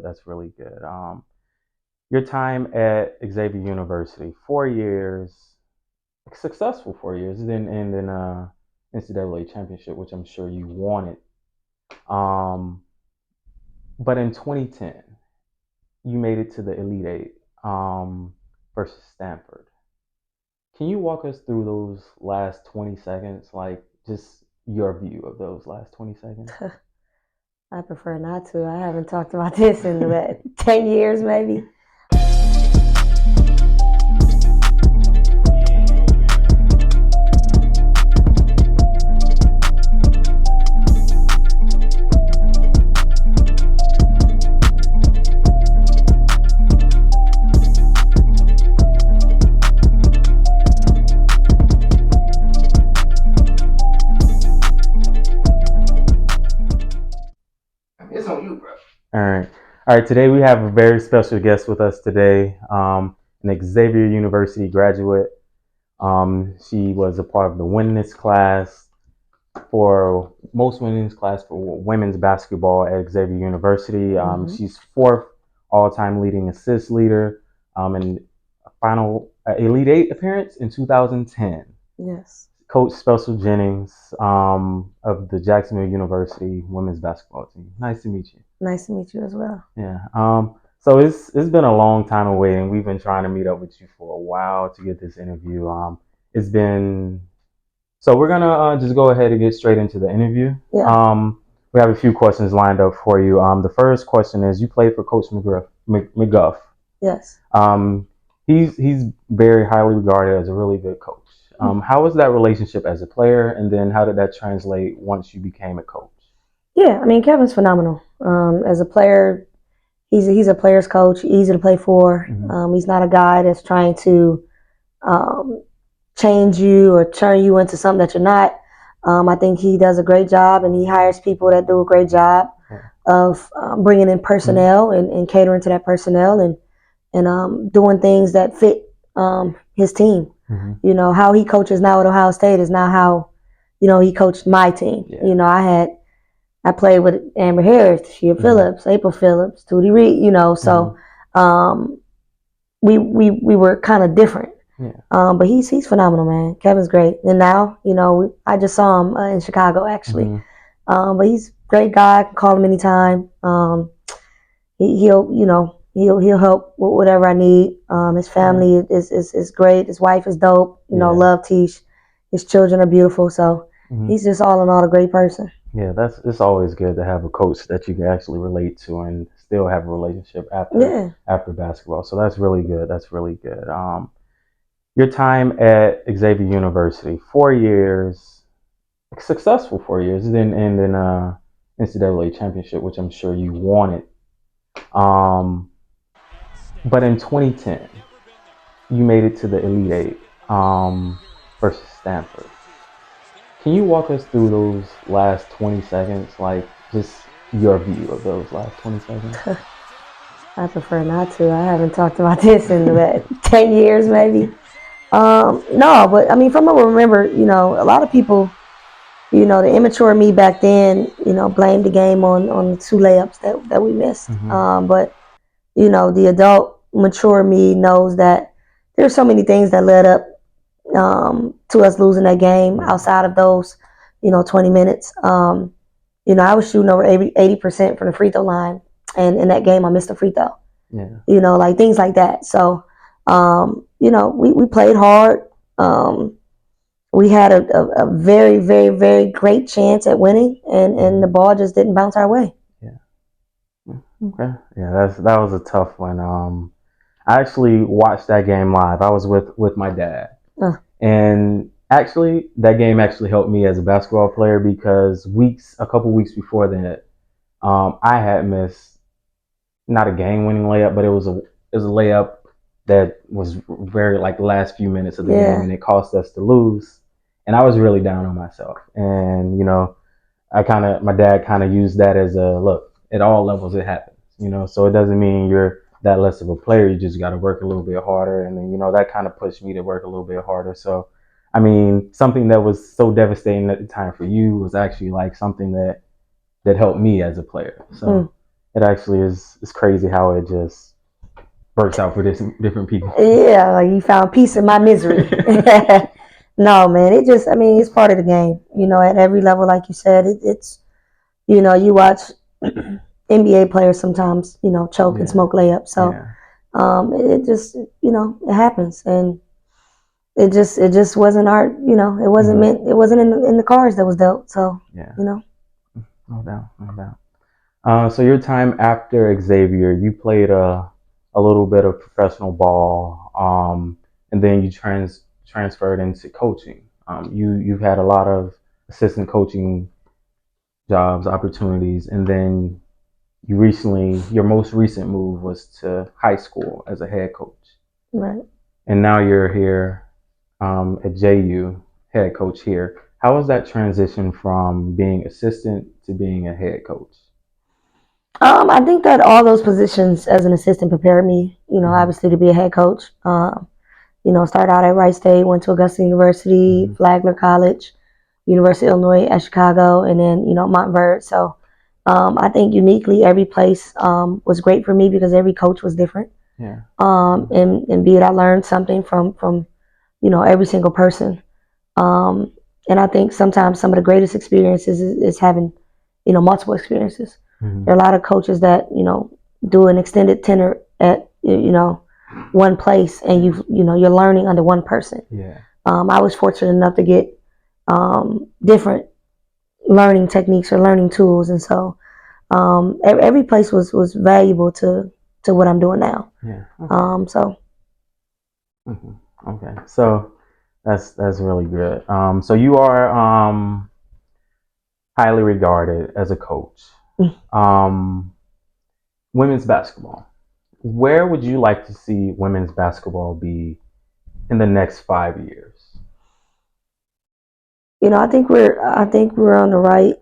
That's really good. Your time at Xavier University, 4 years, successful 4 years, then end in NCAA championship, which I'm sure you wanted. Um, but in 2010, you made it to the Elite Eight versus Stanford. Can you walk us through those last 20 seconds, like just your view of those last 20 seconds? I prefer not to. I haven't talked about this in about 10 years, maybe. It's on you, bro. All right. Today we have a very special guest with us today, an Xavier University graduate. She was a part of the winningest class for women's basketball at Xavier University. She's fourth all-time leading assist leader, and final Elite Eight appearance in 2010. Yes. Coach Special Jennings of the Jacksonville University women's basketball team. Nice to meet you. Nice to meet you as well. Yeah. So it's been a long time away, and we've been trying to meet up with you for a while to get this interview. It's been so we're gonna just go ahead and get straight into the interview. Yeah. We have a few questions lined up for you. The first question is: you played for Coach McGuff. Yes. He's very highly regarded as a really good coach. How was that relationship as a player, and then how did that translate once you became a coach? Yeah, I mean, Kevin's phenomenal. As a player, he's a player's coach, easy to play for. He's not a guy that's trying to change you or turn you into something that you're not. I think he does a great job, and he hires people that do a great job of bringing in personnel and catering to that personnel and doing things that fit his team. You know, how he coaches now at Ohio State is not how, he coached my team. Yeah. I played with Amber Harris, Shea Phillips, April Phillips, Tootie Reed, so we were kind of different. Yeah. But he's phenomenal, man. Kevin's great. And now, I just saw him in Chicago, actually. But he's a great guy. I can call him anytime. He'll help with whatever I need. His family is great. His wife is dope. Love Tish. His children are beautiful. So he's just all in all a great person. Yeah, it's always good to have a coach that you can actually relate to and still have a relationship after basketball. So that's really good. That's really good. Your time at Xavier University, 4 years, successful 4 years, then end in NCAA championship, which I'm sure you wanted. But in 2010, you made it to the Elite Eight versus Stanford. Can you walk us through those last 20 seconds, like just your view of those last 20 seconds? I prefer not to. I haven't talked about this in about 10 years, maybe. No, but I mean, from what I remember, a lot of people, the immature me back then, blamed the game on the two layups that we missed. But, the adult mature me knows that there's so many things that led up to us losing that game outside of those, 20 minutes. I was shooting over 80% from the free throw line, and in that game I missed a free throw. Yeah. Like things like that. So, we played hard. We had a very, very, very great chance at winning, and the ball just didn't bounce our way. Okay. Yeah, that was a tough one. I actually watched that game live. I was with my dad. And actually, that game actually helped me as a basketball player because a couple weeks before that, I had missed not a game-winning layup, but it was a layup that was very like the last few minutes of the game, and it cost us to lose. And I was really down on myself. And my dad kind of used that as a look. At all levels, it happens. So it doesn't mean you're that less of a player. You just got to work a little bit harder, and then that kind of pushed me to work a little bit harder. So, I mean, something that was so devastating at the time for you was actually like something that helped me as a player. So, it actually is crazy how it just works out for different people. Yeah, like you found peace in my misery. No, man, I mean, it's part of the game. At every level, like you said, it's you watch NBA players sometimes, choke and smoke layups. So it just, it happens, and it just wasn't our, it wasn't meant, it wasn't in the cards that was dealt. So no doubt, no doubt. So your time after Xavier, you played a little bit of professional ball, and then you transferred into coaching. You've had a lot of assistant coaching jobs, opportunities, and then your most recent move was to high school as a head coach. Right. And now you're here at JU, head coach here. How was that transition from being assistant to being a head coach? I think that all those positions as an assistant prepared me, obviously to be a head coach. Started out at Wright State, went to Augusta University, Flagler College, University of Illinois at Chicago, and then, Montverde. So I think uniquely every place was great for me because every coach was different. Yeah. And be it I learned something from every single person. And I think sometimes some of the greatest experiences is having, multiple experiences. There are a lot of coaches that, do an extended tenure at, one place, and you're learning under one person. Yeah. I was fortunate enough to get different learning techniques or learning tools, and so every place was valuable to what I'm doing now. Yeah. Okay. Okay. So that's really good. So you are highly regarded as a coach. Women's basketball. Where would you like to see women's basketball be in the next 5 years? I think we're on the right.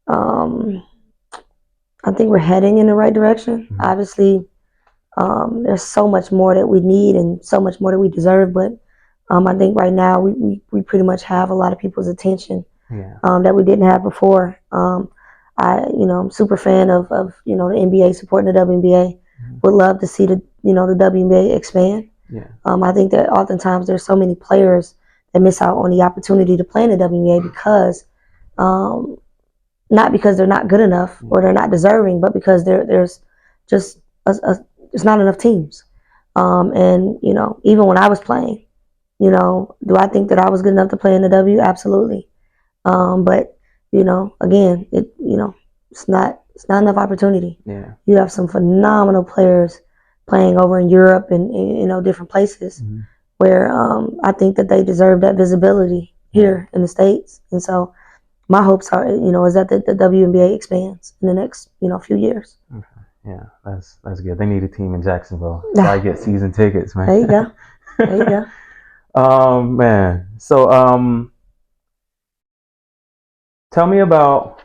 I think we're heading in the right direction. Obviously, there's so much more that we need and so much more that we deserve, but I think right now we pretty much have a lot of people's attention that we didn't have before. I'm super fan of the NBA supporting the WNBA. Would love to see the WNBA expand. I think that oftentimes there's so many players that miss out on the opportunity to play in the WNBA because not because they're not good enough or they're not deserving, but because there's just there's not enough teams. And even when I was playing, do I think that I was good enough to play in the W? Absolutely. But again, it's not enough opportunity. Yeah. You have some phenomenal players playing over in Europe and different places where I think that they deserve that visibility here in the States. And so my hopes are, is that the WNBA expands in the next, few years. Okay. Yeah, that's good. They need a team in Jacksonville. So I get season tickets, man. There you go. There you go. Man. So tell me about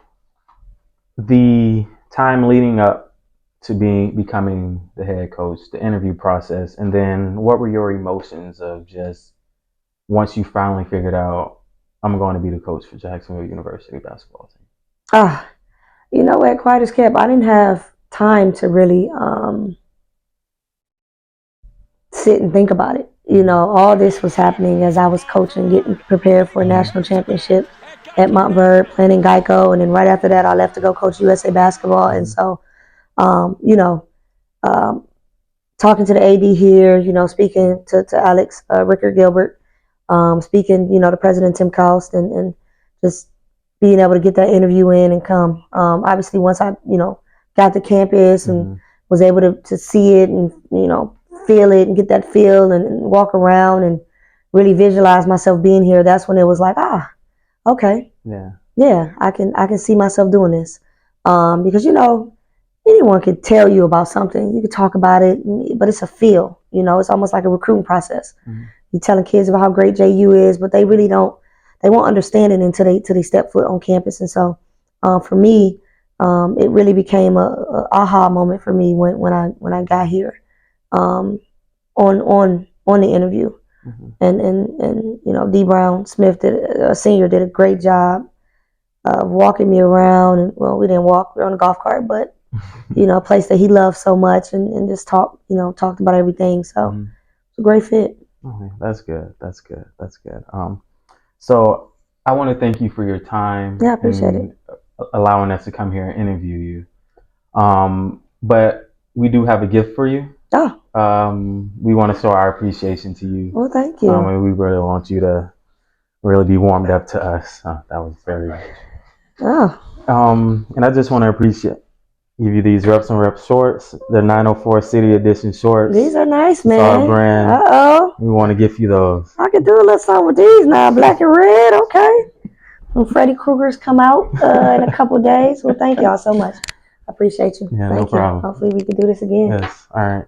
the time leading up to becoming the head coach, the interview process, and then what were your emotions of just once you finally figured out I'm going to be the coach for Jacksonville University basketball team? At quiet as kept, I didn't have time to really sit and think about it. All this was happening as I was coaching, getting prepared for a national championship at Montverde, playing in Geico, and then right after that, I left to go coach USA basketball. And so, talking to the AD here, speaking to Alex Rickard Gilbert, speaking, to President Tim Cost, and just being able to get that interview in and come. Obviously, once I, got to campus and was able to see it and, feel it and get that feel and walk around and really visualize myself being here, that's when it was like, okay. Yeah, I can see myself doing this. Because, anyone could tell you about something. You could talk about it, but it's a feel. It's almost like a recruiting process. You're telling kids about how great JU is, but they really don't. They won't understand it until they step foot on campus. And so, for me, it really became a aha moment for me when I got here, on the interview. And D. Brown Smith a senior did a great job of walking me around. And well, we didn't walk; we were on a golf cart, but a place that he loves so much, and just talked about everything. So it's a great fit. Okay, that's good. So I want to thank you for your time Yeah, I appreciate and allowing us to come here and interview you. But we do have a gift for you. Oh. We want to show our appreciation to you. Well, thank you. And we really want you to really be warmed up to us. That was very. Oh. And I just want to give you these Reps and Reps shorts. They're 904 City Edition shorts. These are nice, man. It's our brand. Uh-oh. We want to gift you those. I could do a little something with these now. Black and red, okay. When Freddy Krueger's come out in a couple of days. Well, thank y'all so much. I appreciate you. Yeah, thank no problem. Hopefully we can do this again. Yes. All right.